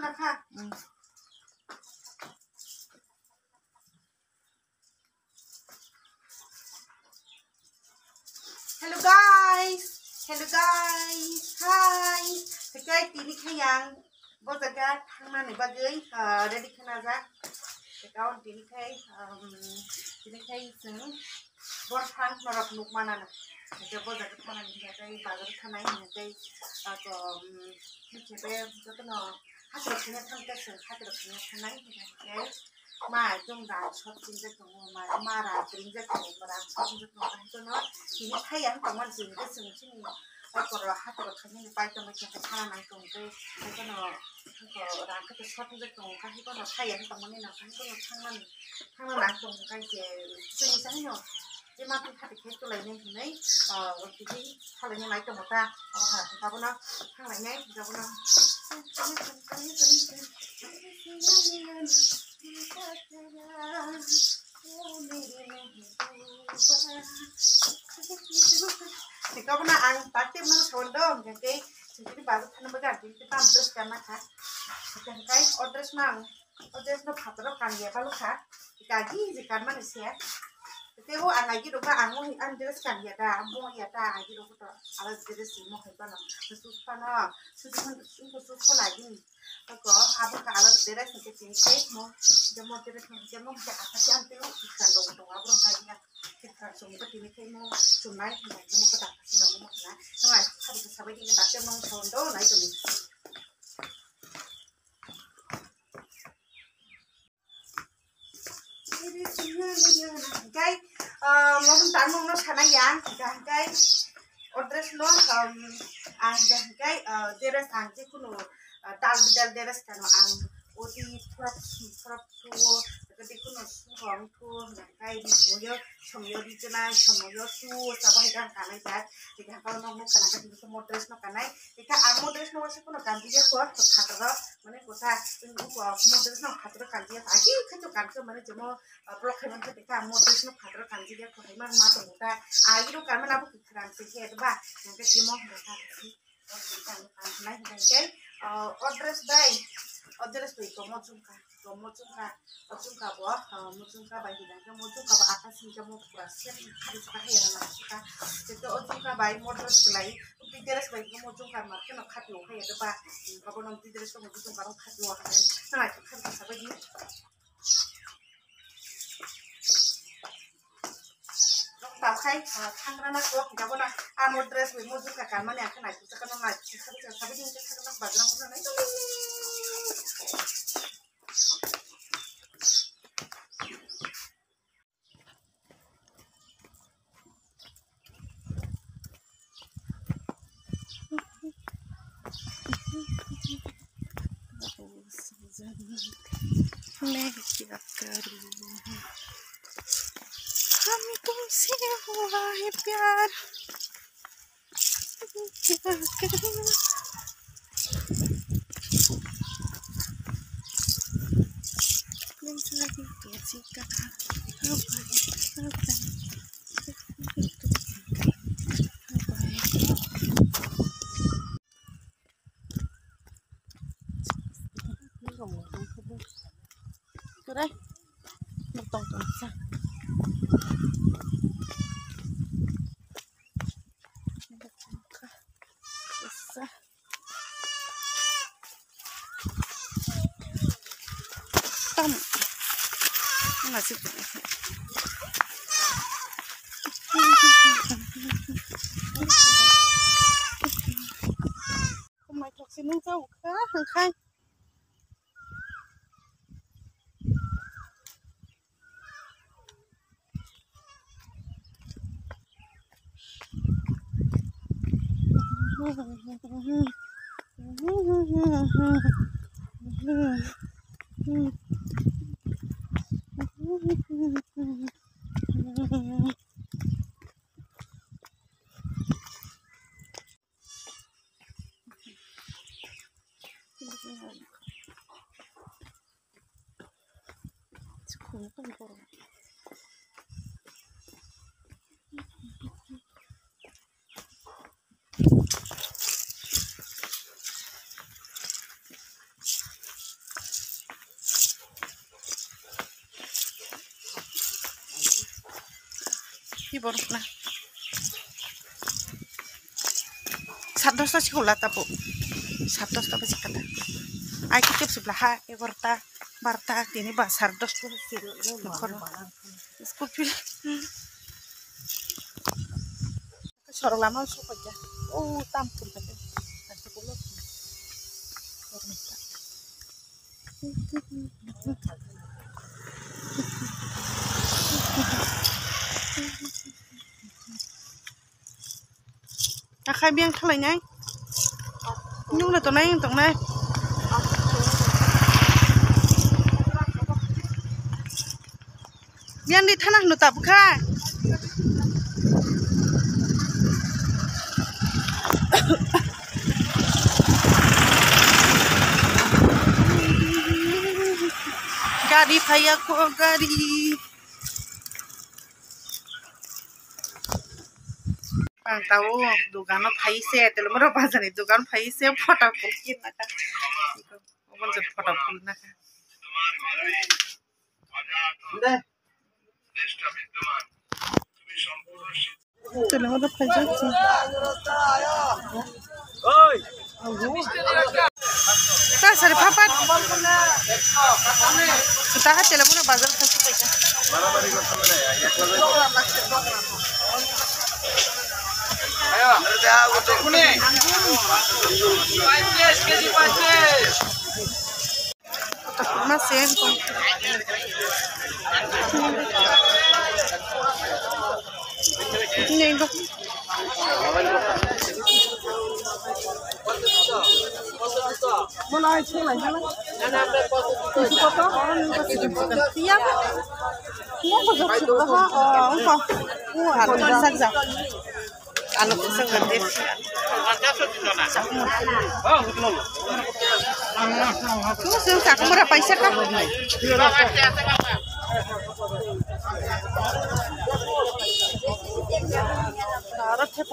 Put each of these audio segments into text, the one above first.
นะค่ะHello guys, hello guys, hi. Sekarang ini kayang bozaga thangna ni bagai ready kana ja. Sekarang ini seng bor thang norok nuk mana na. Sekarang bozaga thangna ni bagai bazar thanai ni bagai atau misalnya jodoh no hasil punya thang kesel hasil punya thanai ni bagai. Ma jong da shot jinja tong ma ra jinja tong ma ra shot jinja tong kan to no ini thayang tong man jing de sing chini ai ko ra ha to khani ni pai to ma cha khana nang tong te ai ko no ko ra ka to shot jinja tong ka hi ko no thayang tong man ni na kan ko no thang nang tong kai je sing sang no je ma pi khati ke to lai nei nei ti ti khala ni mai to ma ta ha ta ko no thang lai nei ta ko no thì có bữa ăn tắt tiếp nó sồn đâu cái thì bà nó bây giờ thì tam đứt cái mà khác cái address nó phát nó càng nhiều bao lúc khác thì cái gì cái mà nó sẽ cái hồ ăn này cái đồ ăn mua ăn đứt càng nhiều ta mua nhiều ta cái đồ đó ăn đứt xí mua hết nó sút lại đi có apa kalau deres nanti tingkat mau jamu deres jamu apa yang tu kita dong apa kayaknya kita semua tingkat mau cumai jamu kita kasih nama mana nah habis sampai kita baca mau sondo nah itu nih cái mau tán mau nó sana yang cái address nó cái deres angji kuno dal deres kano ang odi prap tu kadi kuno suang tu kai di soyo di jena soyo tu sabah hidang kanai ja jika kalau mau kana kadi itu modres no kanai jika ang modres no wase kuno ganti dia kuat khatara mane kota modres no khatara kanti ya agi khato kanke mane jemo prokheman ke jika modres no khatara kanti dia kuai man ma to mota agi ro kan mana bu kran se he ba yang ke jemo mota si kanai hidang address itu mojungka bai hilang ke mojungka ba atas hingga mau kurasian harus pakai yang mana kita itu mojungka bai modus belai address bai itu mojungka market nak hati oke ya ba kalau nanti address itu mojungka orang hati oke nah itu kan sampai di tahu kai tangan anak gua kita pun address bai mojungka kan mana akan naik kita kan naik sampai di kita kan bagian apa naik मैं क्या करूँ हम तुमसे हुआ है प्यार क्या करूँ कैसी कथा đây một tổng sa tâm là sự không mày thật xin nâng dâu khá thằng khai borna. Sados ta sekolah tapo. Sados ta pasti kata. Ai kitip sebelah ekorta barta tini basar dos tu lokor. Skupil. Sorong lama usuk aja. Oh, tampil kata. Sekolah. Khai biang thay nhai nhung là tụi này biang đi thằng nào nụ tập khai gadi phải aku gadi bang tahu dugaan phai se telo moro bazani dugaan phai se phota pulkin naka oban je phota pul naka de telo moro phai jachi oi ta sare papat kita ha telo moro bazar khasi paisa barabari korte bole ayo ada udah kuning 5 kg 5 masih ini dok mulai sih lah jalan siap mau besok sudah harus saja kalau bisa ganti tuh susah kamu berapa isya kan harus cek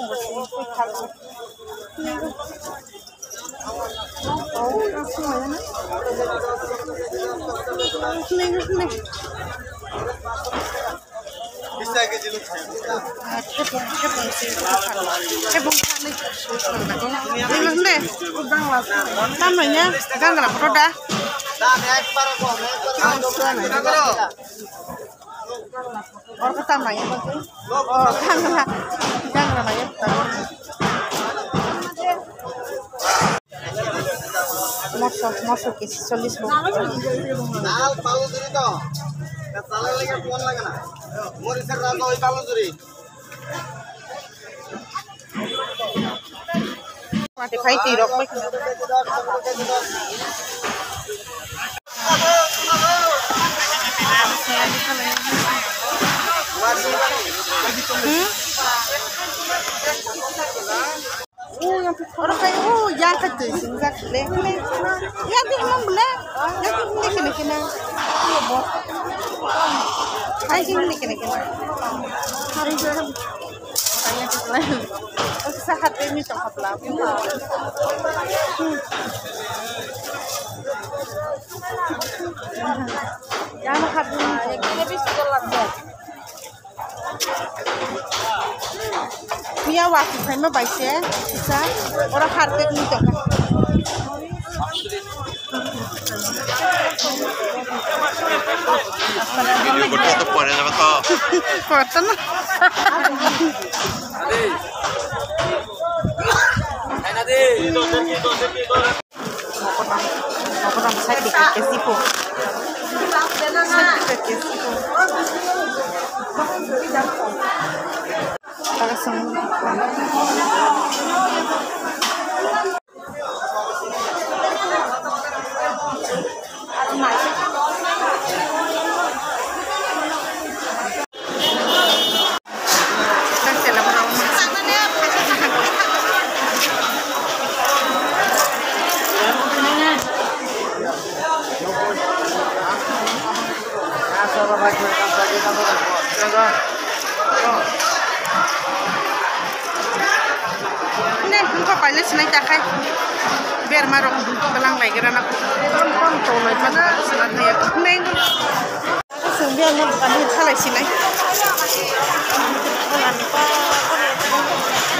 bisa ke jeluk namanya ganggra roda orang ketamanya oh ganggra namanya masuk ke 40 nah palu diri to katale lagi phone lagi na mori sir raga oi palu diri mati khai ti rok mai orang kayak yang kecil singkat lele ya di emang belah ya di kena kena iya bos ayo sini kena kena hari jalan kayak gitu lah sehat ini coklat lah jangan makan ya bisa kolak deh Mia waktu saya mau baca, bisa orang harga ni tu. Video foto pore na to. Foto na. Mau orang saya dikit kesipu. Ini muka pilot senai cakai biar marok belang lagi karena aku tolong mana senatnya neng जों बे आंनो दानि थालायसिनाय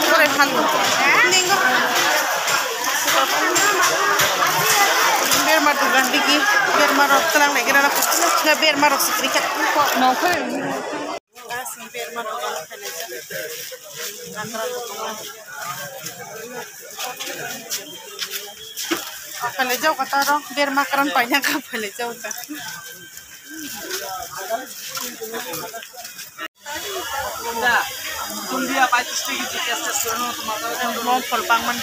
बोरै फानगोन नेंगो बेरमार दुगान बिगि बेरमाराव कलां नागिरा ना बेरमाराव सिक्रिका न'खौ गासिं बेरमार दुगान फायनाय पहले जाओ कतारो बेर मकरन पाइना का पहले जाओ का तुम भी आप 25 की कैसे सुनो तुम्हारा मom फल पांगमन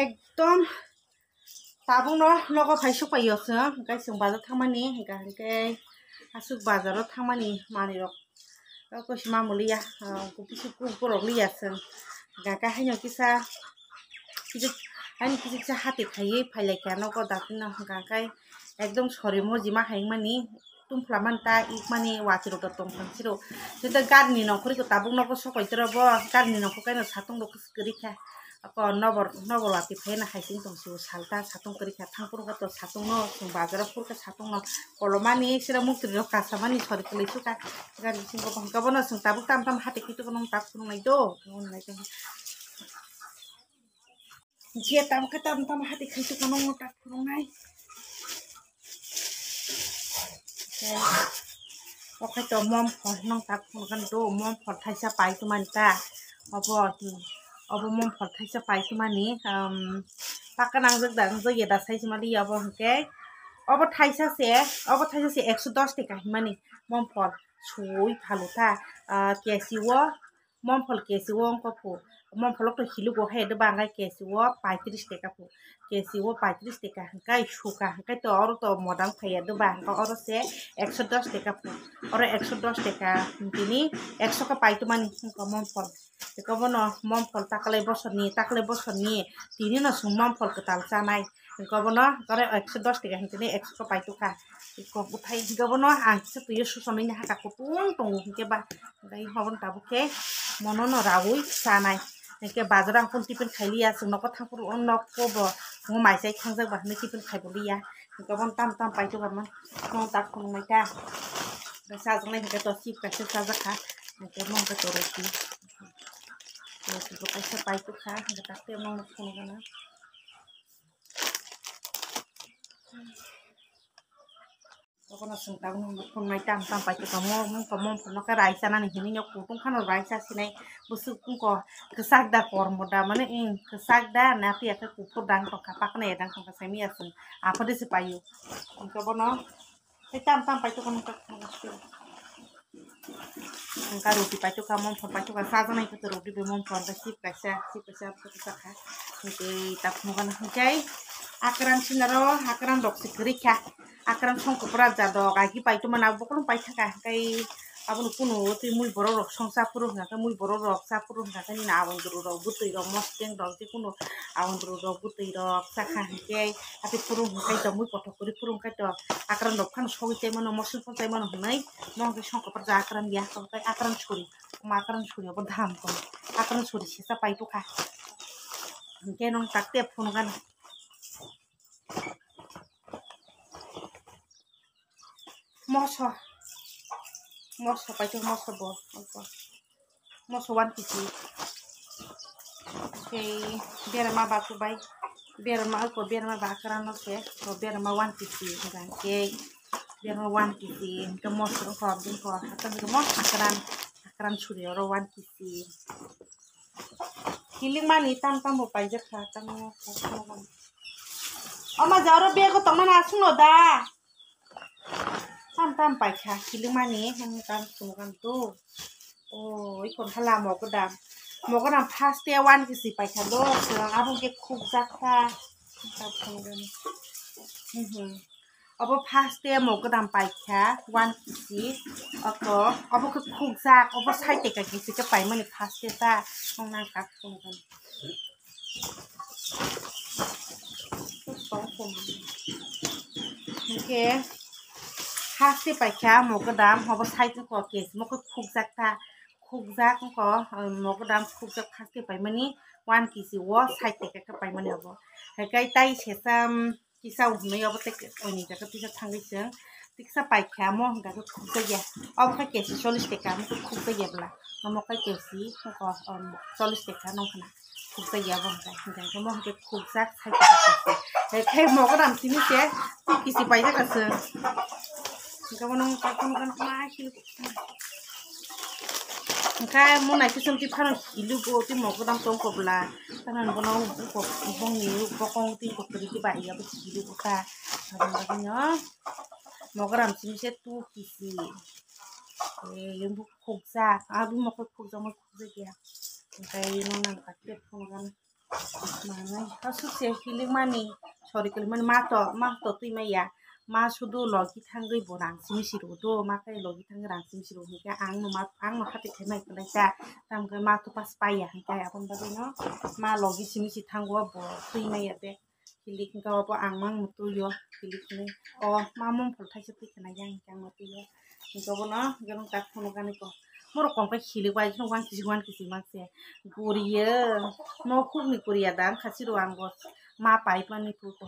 एकदम tabung no logo paisuk payo sa kai sung bazar thamani kai asuk bazarot thamani mani rok ko sima mulia kupisu ku rok liya sen ga ka hanyo kisa hani kisa hati khaiye phailai ka no ko dakina ga kai ekdom sori moji ma haing mani tum flamanta ik mani wachiro to tong siro jeda garni no khori ko tabung no ko sokoi tro bo garni no ko kai no satung do kri kha ako nobor lati phena haising tong su salta satung kri kha thangpur ka to satung no sung bazar pur ka satung no kolomani sira mukri ro ka samani sori kli su ka gar sing ko ka bono sung tabuk tam tam hati kitu kono tak sung nai do ngon nai teng je tam ka tam tam hati kitu kono tak sung nai okai to mom phon nong tak sung kan do mom phon thaisa pai tu man ta obo mom phol thaisa pai tumani pakanang jok dang jo yeda saisi mali abo hke obo thaisa se 110 taka himani mom phol sui phalu tha kesiwo mom phol kesiwo ko phu mom pholok to hilu go he de bangai kesiwo 35 taka phu kesiwo 35 taka kai suka kai to oro to modang phaya de bang ko oro se 110 taka phu oro 110 taka tini 100 ka pai tumani ko mom phol kobono mom phol taklai bosoni tini no sung mom phol ketal chanai kobono kore 110 taka tini 100 ka pai tuka ko uthai kobono ang se tuyo susoni na haka ko tung ke ba dai hobon tabuke monono rawi chanai ke bazarang pun tipin khailiya sung noko thangpur nok ko bo mo mai sai khangjak ba ne tipin khaiboliya kobon tam pai tuka man no tak khung mai ta sa jang nai ke to sip ka se sa jakha ke mong ka to roti ko paisa pai tuka ga te mong khung gana kono sung ta khung mai tam pai tuka mo no ka rai sana ni hini yok tung khano rai sa sinai busu ko kesak da kormo da mane kesak da na ti aka kupur dang to kapak ne dang ka sami asun apa de se payu ko bono tam pai tuka no ka ka roti pai tuka mom pai tuka sa jana ko roti be mom phon da sip kaisa ko sakha ke tap mo kan kai akran sinaro akran dok sikri kha akran songko praja dok agi pai tu mana bokon pai thaka kai abun kuno ti mui boro rok songsa puru na ka mui boro rok sa puru na ka ni na abun duru rok butui rok mosteng dok ti kuno abun duru rok butui rok sakha ke ati puru kai to mui koto kuri puru kai to akran dok khan sogi te mano mosul pon tai mano hnai mong ke songko praja akran ya to kai akran churi obo dham ko akran churi sesa pai tu kha ke nong takte phun gan moso pai tu moso bo moso 1 kg okay berma ba tu bai berma ba akran no se so berma 1 kg gan ke berma 1 kg ke moso ko din ko atan ke moso akran churi oro 1 kg hiling mani tam bo pai je kha tam no ama jaro be ko tong na suno da tam pai kha hiling mani ham tam sugan tu oi kon hala mo ko dam first day 1 kg pai kha do serang abung ke khuk jakha ta phongan abo first day mo ko dam pai kha 1 kg abo ke khuk jak abo sai te ka kg ke pai mani first day ta ong na ka phongan Oke. Hasi pakai mau ke dalam mau side ko kes mau ke khukjak ta khukjak ko mau ke dalam khukjak hasi pai mani 1 kg wo side te ka pai mani abo kai tai sesam kisa me abo te oni ka pisa thangi seng tiksa pai kha mo ga ko khukjak ya ob ka kes 40 te ka mo khukjak ya bla mo ka kesi ko 40 te ka no khana khukjak ya bo ka mo ke khukjak side te ka kai mau ke dalam sini se kisi pai ka seng kamu nong masih kai mau naik sih ti phan ilu go ti mo ko dam tong ko bla tanan bono ko bong ni ko kong ti ko ti ba ya ba ilu ko ka ba nya mo ko dam sini se tu kisi yang bu khoksa abu mo ko khoksa mo khoksa ya kai nong nang ka te phone kan mana kasu se healing mani sorry kali ma to tu ma ya ma sudu logi thangai borang simisiru do ma kai logi thang rang simisiru hika ang no hati themai kai ta tam kai ma to pas paya kai apon ba no ma logi simisi thangwa bo tui mai ate hilik ka bo ang mang mutu yo hilik ne o ma mom phol thai se kana yang kang mutu yo hika bo no gano ta khono gani ko moro kong pa hilik wai no wan kisi ma se guriye no khuk ni kuriya dan khasiru ang bo ma pai pani pu ko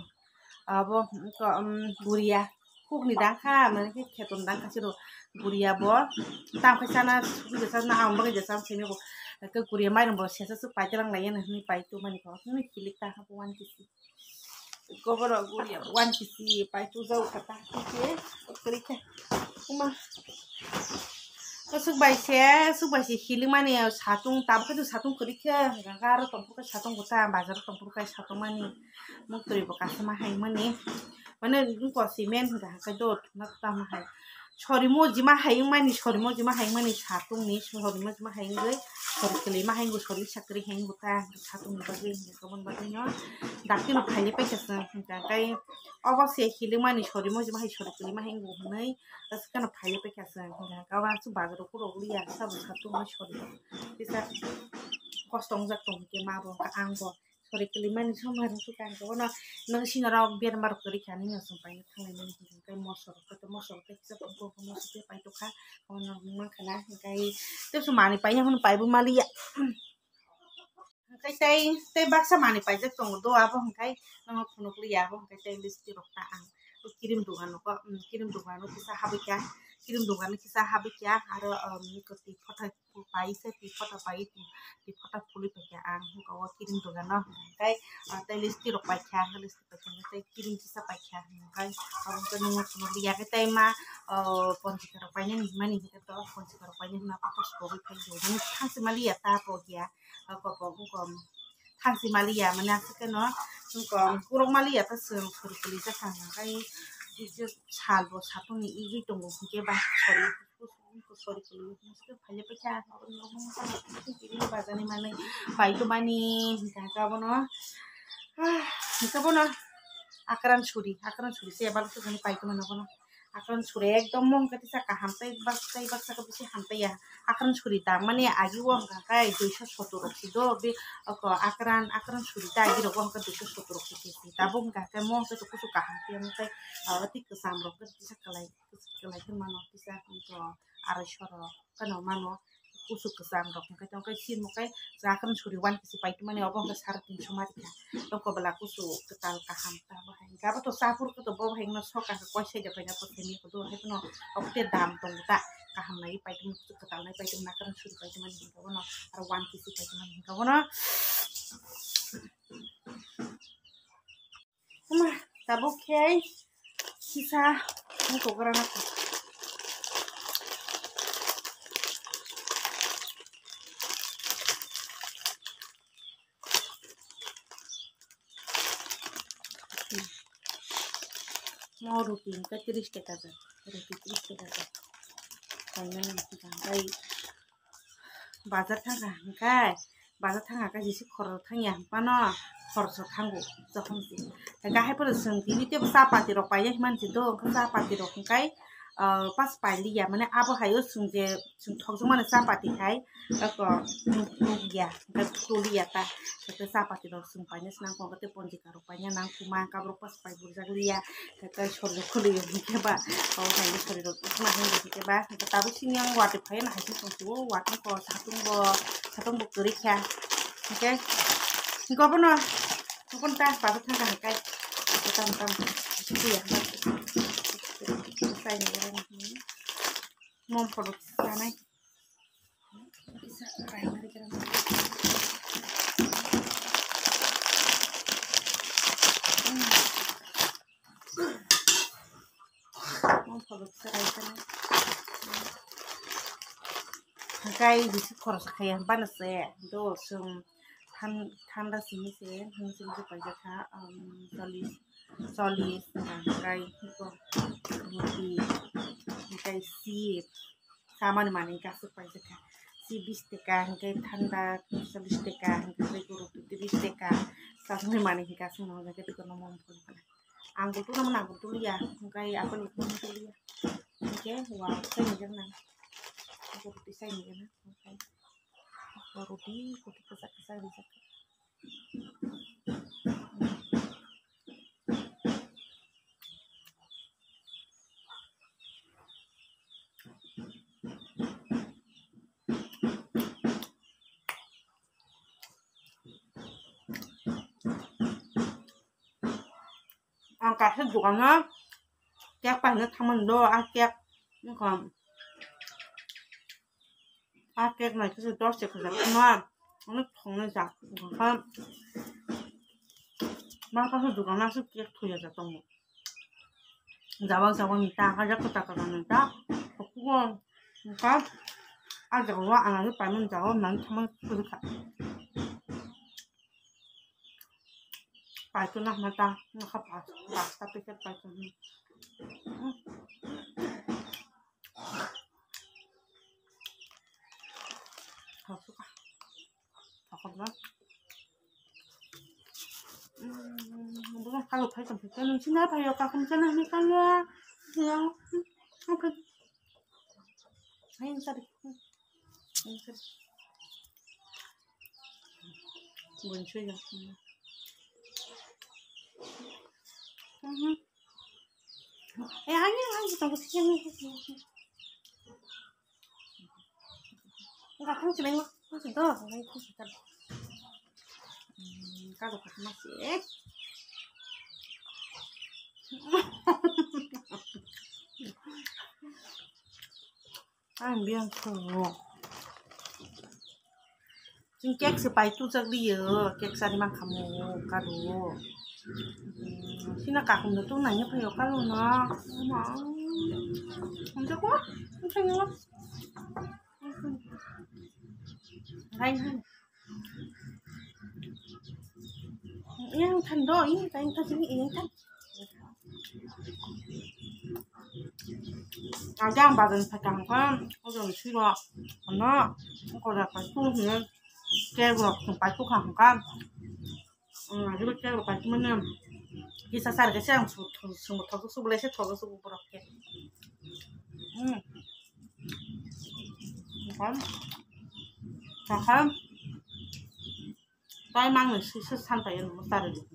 abo ko guria khuk ni dang kha mane ke kheton dang khasiro guria bo tam khaisana subi sa na am ba ge sam sene ko ke guria mai ro sesa su pai lang lai na ni pai tu mani ko ni kilik ta ha wan kisi ko bo guria wan kisi pai tu zau kata ke kri ke uma suk bai se hiling mani satung tab ke satung kri ke ga ro tom ke satung gota bazar tom ke satung mani mukri bo ka sama hai mani mane ko cement ga ka dot na ta ma hai chori mo jima hai mani satung ni chori mo jima hai ngai chori kle ma hai go chori sakri hai gota satung ba ge ko bon ba no dakti no phai pe ka sa ka kai অবশ্যই হিলিং মানি সরি মজি my sorry কলি মাই গো হনাই তাস কানা ফাইলে পে কাসা ka wa su bazar ko ro ri ya sa bu sa tu mai sori bisa kostong jak tong ke ma bo ka ang bo sori kali mani so ma ru kan ko na nang sinara biar mar ko ri kan ni so pai thang ni ni kai mosor ke sa ko mosor ke pai to kha ko na ma khana kai te su mani pai hun pai bu mali ya kai tei baksa mani pai jak tong do abo kai nang phuno kli ya bo kai tei list ro ta ang kirim dugan no kisa habikya kirim dugan kisa habikya aro ko ti phota pai se ti phota pai ti phota phuli pe kya ang ko kirim dugan no kai tei list ro pai kya list pe kya tei kirim kisa pai kya kai aro ko no phuno liya ke tei ma ponji karo pai ni mani ke to ponji karo pai ni na pa ko bi pai do ni thang se mali ya ta po kya ko thang si mali ya mana ke no ko kurang mali ya ta se phuri phuli ta thang kai 이제 살고 사통이 이게 좀 그게 봐 sorry mesti phale pe kya ini bazani mane pai to bani ka bono akran churi se bal to gani pai to mane bono akran churi ekdom mong kati sa ka hamtai bak sa ka bisi hamtai ya akran churi ta mane agi wo ka kai 270 roki do be ko akran churi ta agi ro ko 270 roki ta bong ka ka mong to ku ka hamtai mate ati ke sam ro ka bisa kalai mano bisa to arashoro kano mano usuk kesam ro ka tong kai sin mo kai akran churi wan kisi pai to mane obong ka sar tin sumari ka to ko bala kusu ketal ka hamta ba hai ka to sapur ko to bo hai no so ka ko se ja pai na ko semi ko do hai no okte dam tong ta ka ham nai pai to ketal nai pai to na akran churi pai to mane ka bono ar wan kisi pai to mane ka bono uma tabuk kai sisa mo ko grana ko mau rutin ka 30 টাকা যায় রুটি 30 টাকা যায় তাই না তাই বাজার থাকা ka jisi khor thangya pano khorso thango jokhon si gahe por sung ti te sa pati ro pai man si do sa pati ro kai pas pali ya mana abo hayo sungje sung thok jung mana sapati hai ko ya ka tuli ya ta ka sapati do sung panya snang ko te ponji karo panya nang kuma ka bro pas pai burja liya ka chorjo kholi ke ba ko hai ni chori do kuma hin ke ba ka tabu sinyang wate phai na hai sung tu wat ko satung bo kuri kya oke ko bono ko ta pa ta ka kai tam itu ya saya ini mau produksi sana bisa kayak mari kita mau produksi sana kayak bisa koros kayak panas ya itu sung tanda sini sih supaya kita solis kayak itu kayak si sama nih mana kasih supaya kita si bistekan kayak tanda solis tekan kayak guru tuh bistekan satu nih mana kasih mau jadi kita ngomong pun anggur tuh nama anggur tuh ya kayak apa nih tuh ya oke wow saya nih jangan aku bisa nih kan oke baru di kita bisa angkasa juga na kayak banyak temen do akhir kan akhir nah itu sudah sih kerja cuma ini 통을 잡고 kan makanya juga nasi kayak tuh ya jatuh zawang minta aja kita minta pokoknya kan aja gua anaknya pengen jauh nanti temen kerja Pai tu nak mata nak pas tapi kan pai tu kau suka aku bilang bukan kalau pai tu kan sini apa ya kau macam ni kan ya apa ayo cari buncul ya hanya tunggu sini enggak kan cuma masih tuh itu sekitar kalau masih bilang tuh kek supaya itu dia kek sari mah kamu kado sini kakak tuh nanya apa ya kalau nak untuk apa misalnya yang tando ini kain kasih ini kan yang badan pegang kan udah 싫어 karena kalau dapat tuh nih kayak tempat tuh kan jadi kayak apa cuman bisa sarga sih yang semua tahu boleh sih tahu semua berapa kan tahu emang sih santai yang besar itu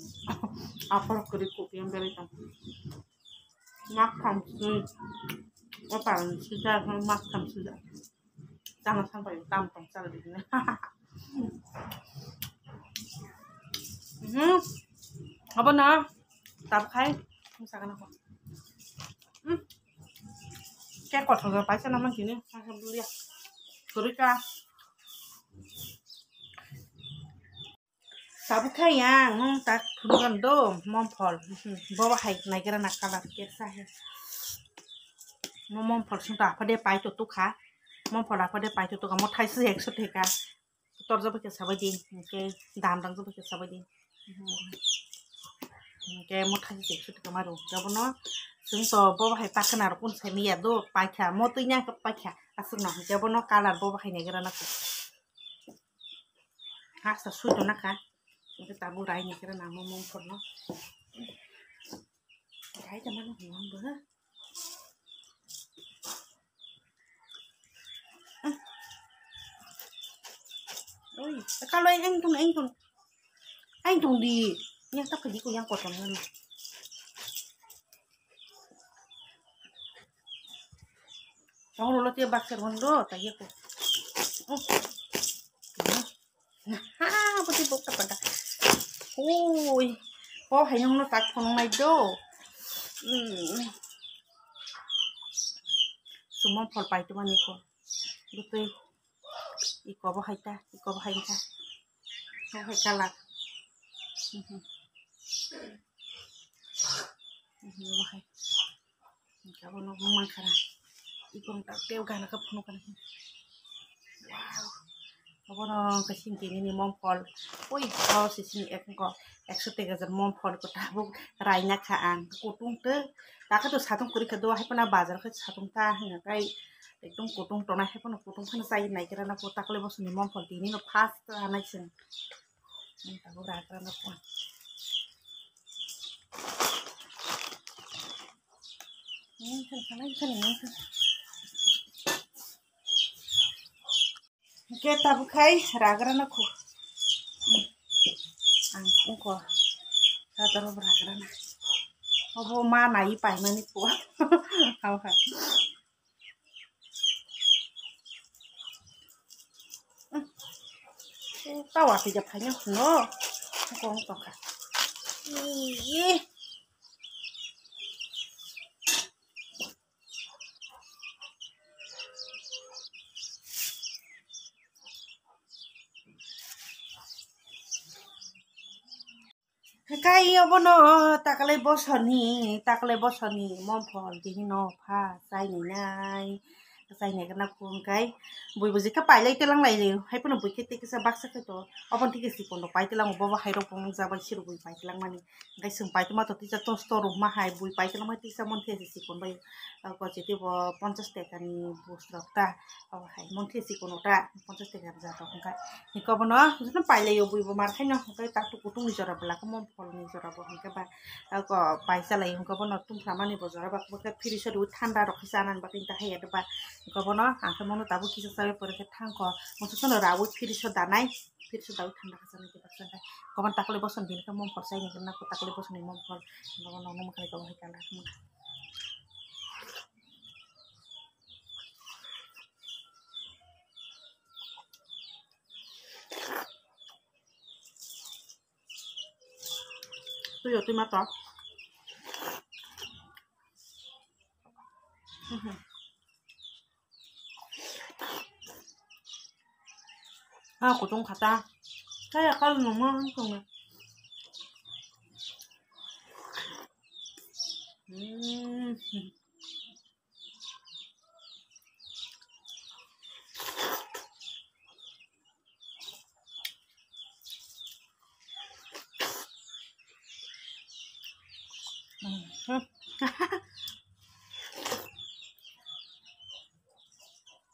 apa kopi yang berikan makan sih apa sudah makan sudah jangan sampai tampang salah di sini apa nah tapkai misalkan apa kayak kok terus apa sih namanya gini saya dulu ya Kurika tapkai yang tak bukan do mompol bawa hai naik kira nak kalah biasa ya mompol sudah apa dia pai tuh kah mompol apa dia pai tuh kamu thai sih ekso teka terus apa kita sabai di oke dandang tuh kita sabai di kayak mau kasih sesuatu kemarin, jadi no, sungguh bawa hai pakai pun saya lihat do pakai, mau tuh nyangkep pakai, asal no, jadi no kalah bawa hai negara nak, asal sudah nak kan, kita tabur aja negara nama mau pun no, kayak zaman no, ôi kalau anh tung đi nhá tao phải đi cùng nhau cột làm luôn tao rồi tiap bakar rondo tak ya kok ha putih buka pada ôi có hay không nó tạt con này đâu semua phol pai tu mana ko betul iko bahai ta kau hai kalah bahai kau nak makan iko tak kau kan nak penuh kan wow kau nak kasih ini mom phol oi kau sini kau eksotik aja mom phol ko tabuk raina khaan kutung te tak tu satung kuri kedua hai pernah bazar ke satung ta hingga kai एकदम कुटुंग टोना है पण कुटुंग फन साई नाइ करा ना पोता कले बस निमम फलती नि न फास्ट आनाइ छन ताको राकरा न पन के ताबु खाइ रागरा न खो आं को सादर रागरा न अब मा नाइ पाइ मानि पो हाउ हा tao à thì chụp thấy nhá nó con còn cả cái yêu bọn nó takale bosani mom phol thì nó pha sai này sai này cái nào cũng cái bui bui cái bài lấy tên lăng này thì hay phân bui cái tên cái bác sắc cái đó ở bên thì cái gì còn bài tên lăng một bao hay đâu cũng ra bài xíu bui bài tên lăng mà này cái sừng bài tên mà tôi thì cho store room mà hay bui bài tên lăng mà thì sao món thế gì còn bài có chỉ thì vào 50 টাকা ni bus ta hay món thế gì còn ta 50 টাকা ra đó không cái thì có bọn nó rất bài lấy bui vào mặt hay nó cái tác tụ cũng đi rồi là cái món phol ni rồi bọn cái bài có bài sa lấy không có bọn nó tung thảm anh bây giờ bạn cái phía sau đó thanda rồi khi sang anh bạn tin ta hay ada kau bono angkat mono tabu kisah saya pergi thang ko maksudnya nerawu फिर से दानाई फिर से दाउ ठंडा kesana kita santai kau man takle bosan din kamu mom saya ni kena aku takle bosan ni mom kau nono makan kau hai kalah semua tu yo tu mata 아, 고정 가자. 자야, 가는 너무 한꺼번에.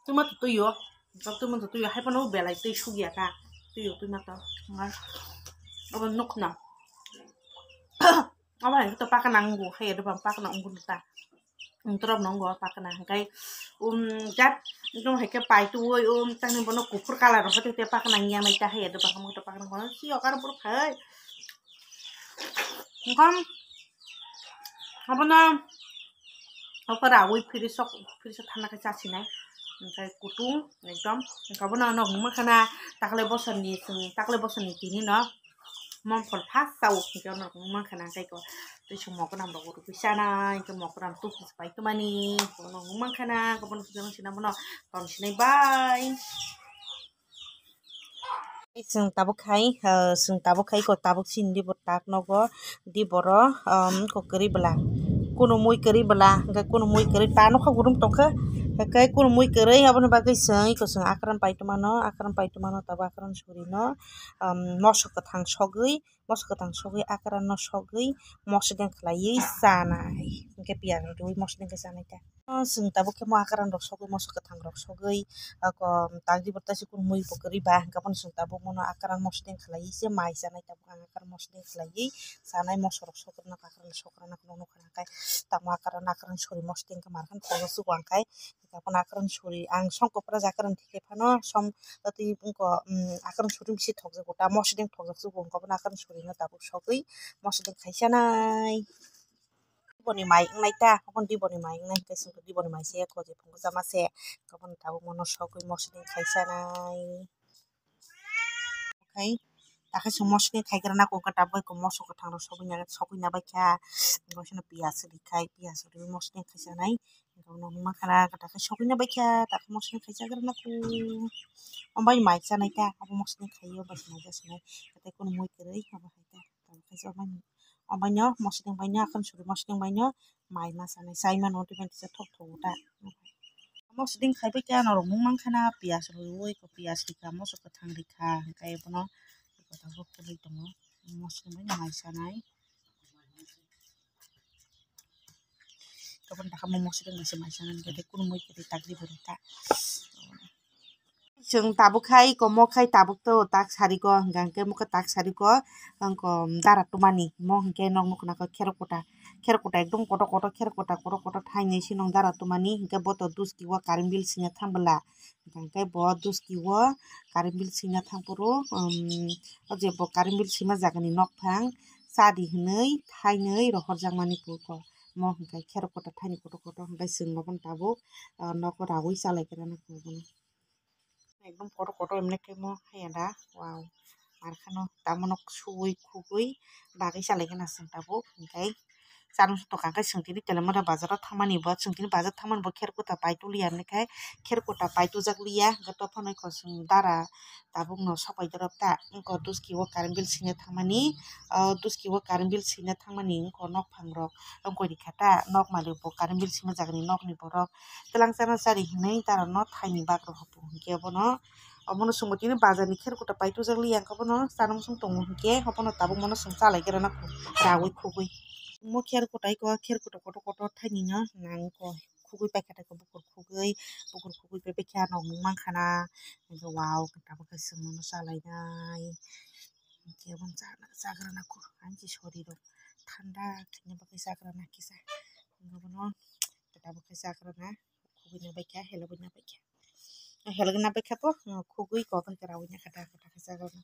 tomato tuyo. Waktuมันtuh ya, hai panu belai tuh sugi ya kak, tuh yo tuh mata, nggak, apa nuk na, apa yang kita pakai nanggu, kayak ada pakai nanggu kita, terus nanggu pakai nang, kayak jat, itu kayak pai tuh, tanggung panu kupur kalah, orang itu tiap pakai nang yang mereka kayak ada pakai kita pakai nanggu, sih, orang pun kayak, kan, apa na, apa rawi pirisok tanah kecacin ya. Kayak kutung, एकदम kau benar nak makan takle bosan ni ini no, mom phol pas sau kau nak makan kayak kau, tu cuma kau nak bawa rupi sana, kau mau kau nak tuh supaya tu mani, kau nak makan kau pun jangan sini mana, tahun sini bye. Sing tabuk kai kau tabuk sini di botak nogo di boro kau keri belah. Kuno muy keri belah, enggak kuno muy keri panu kau gurung tongke, kayak kuno muy keri apa nih bagai seng, ikut seng akran pai tu mano tabu akran suri no, mosok ketang sogui, moso katang sogui akaran no sogui moso den khlaiui sanai hingke pias rui moso den sanai ta sung tabuk ke mo akaran rok sogui moso katang rok sogui ako tangdi bertasi kun mui pokeri ba hingkapon sung tabuk mono akaran moso den khlaiui se mai sanai tabuk ang akaran moso den khlaiui sanai moso rok sogri na akaran sokrana kuno khana kai tamo akaran sori moso den kamarkan thogo su wangkai hingkapon akaran sori ang songko pra akaran thike phano som tati bungko akaran sori bisi thokjago ta moso den thokjaksu hingkapon akaran sori no tabuk sogui moso den khaisanai diboni mai wngnai ta hapon diboni mai wngnai hingke sungko diboni mai se koji phungo jama se hingkapon tabuk mono sogui moso den khaisanai kai takai sung moso den khaigrana kongka tabuk ko moso kathang rok sogui na baikha gosino pias rikai pias rui moso den khaisanai hingkapon makhana takai sogui na baikha takai moso den khaichagrana ku ombai mai sanai ta abo moso den khaio bai sanai jasanai takai kun mui kwrui abo haita tabuk kaisa ombai no moso den bai no akaran sori moso den bai no mai ma sanai sai mano tibet tisa thok thogo ta moso den khaibai ta norok mung mankhana pias rui ko pias rika moso kathang rika hingkai bono tabuk khului tongo moso den bai no mai sanai hingkapon taka moso den bai mai sanai hingke kun mui kwrui tagdi bori ta sung tabuk khai komo khai tabuk to tak sari ko hingke muka tak sari ko angko dara tumani mo hingke nog nukha nako kherokota ekdom kotor kotor kherokota kotor kotor thainai se nog dara tumani hingke boto duski o current bill singna thangbala hingke bo duski o current bill singna thangpuru o je bo current bill singma jagani nog phang chadi hinui thainai rohorjakmani purko mo hingke kherokota thaini kotor kotor hingke sung nokon tabuk nogo rawui chalaikrana bono ekdom kotor kotor emne ke mo hayada wow markhano tamono suwui khugui bagui chalaigena sung tabuk hingkai chanung tokang khe sung tini telemara bazar o thangmani bo sung tini bazar thangmani bo kherkota paituliya hingkai kherkota paitujak liya hingke tophano iko sung dara tabuk no sopai dorop ta wngko duski o current bill singna thangmani duski o current bill singna thangmani wngko nog phang rok wngkoi rikha ta nog malik bo current bill singma jagani nog ni borok twlangsa no chari hinui dara no thaini bak rok hapu hingke bono omono sungbo tini bazar ni kherkota paitujak liya hingke bono chanung sung tongo hingke abono tabuk mono sung chalaikrana rawui khugui mo kherkota iko kherkota kotor kotor thaini no nangko khugui paikha ta bukur khugui pai paikha nog mung mankhana hingke wow tabuk khe sung mono chalainai hingke abono chagrana ku anchi sori rok thanda khaina bagui chagrana kisa hingke bono tabuk khe chagrana khugui na baikha helogoi na baikha helogoi na baikha po khugui ko bai rawui na kha ta chagrana.